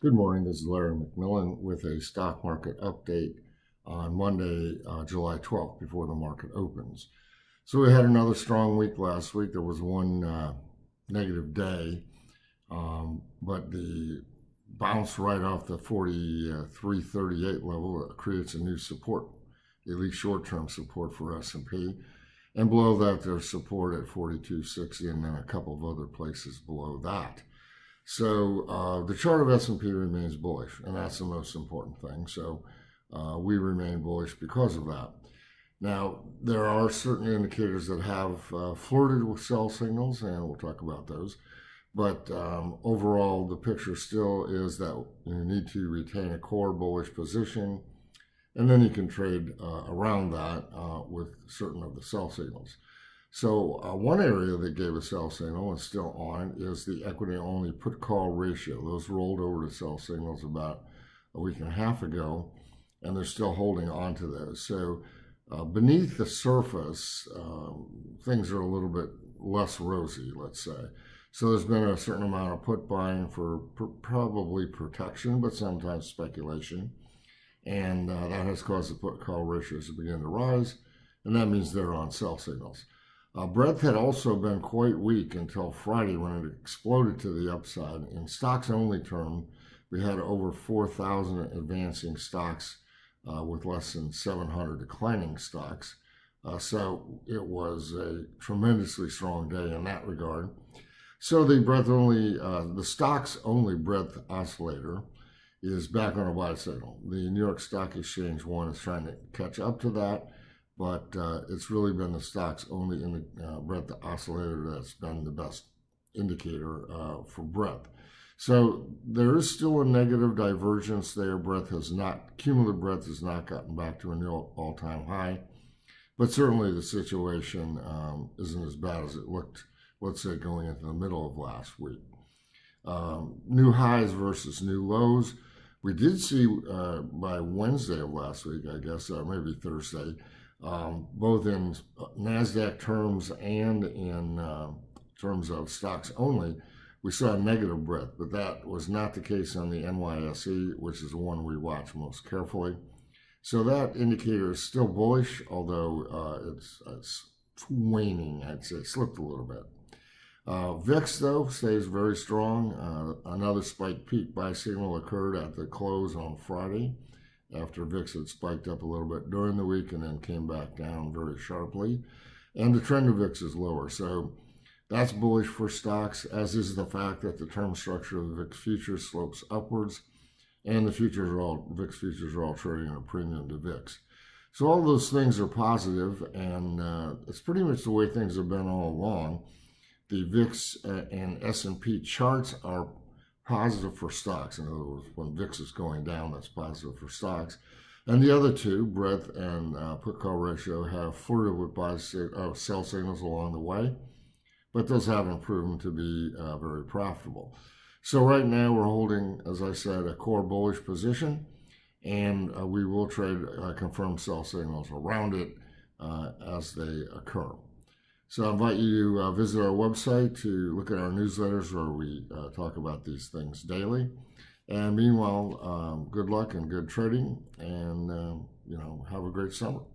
Good morning, this is Larry McMillan with a stock market update on Monday, July 12th, before the market opens. So we had another strong week last week. There was one negative day, but the bounce right off the 43.38 level creates a new support, at least short-term support for S&P. And below that, there's support at 42.60 and then a couple of other places below that. So the chart of S&P remains bullish, and that's the most important thing. So we remain bullish because of that. Now, there are certain indicators that have flirted with sell signals, and we'll talk about those. But overall, the picture still is that you need to retain a core bullish position, and then you can trade around that with certain of the sell signals. So one area that gave a sell signal and still on is the equity only put call ratio. Those rolled over to sell signals about a week and a half ago, and they're still holding on to those. So beneath the surface, things are a little bit less rosy, let's say. So there's been a certain amount of put buying for probably protection, but sometimes speculation. And that has caused the put call ratios to begin to rise, and that means they're on sell signals. Breadth had also been quite weak until Friday when it exploded to the upside. In stocks only term, we had over 4,000 advancing stocks with less than 700 declining stocks. So it was a tremendously strong day in that regard. So the stocks only breadth oscillator is back on a buy signal. The New York Stock Exchange one is trying to catch up to that, but it's really been the stocks only in the breadth oscillator that's been the best indicator for breadth. So there is still a negative divergence there. Cumulative breadth has not gotten back to a new all-time high, but certainly the situation isn't as bad as it looked, let's say, going into the middle of last week. New highs versus new lows. We did see by Wednesday of last week, I guess, maybe Thursday, both in NASDAQ terms and in terms of stocks only, we saw a negative breadth, but that was not the case on the NYSE, which is the one we watch most carefully. So that indicator is still bullish, although it's waning, I'd say, slipped a little bit. VIX, though, stays very strong. Another spike peak buy signal occurred at the close on Friday, after VIX had spiked up a little bit during the week and then came back down very sharply. And the trend of VIX is lower. So that's bullish for stocks, as is the fact that the term structure of the VIX futures slopes upwards, and the VIX futures are all trading at a premium to VIX. So all those things are positive, and it's pretty much the way things have been all along. The VIX and S&P charts are positive for stocks. In other words, when VIX is going down, that's positive for stocks. And the other two, breadth and put call ratio, have flirted with sell signals along the way, but those haven't proven to be very profitable. So right now we're holding, as I said, a core bullish position, and we will trade confirmed sell signals around it as they occur. So I invite you to visit our website to look at our newsletters where we talk about these things daily. And meanwhile, good luck and good trading, and have a great summer.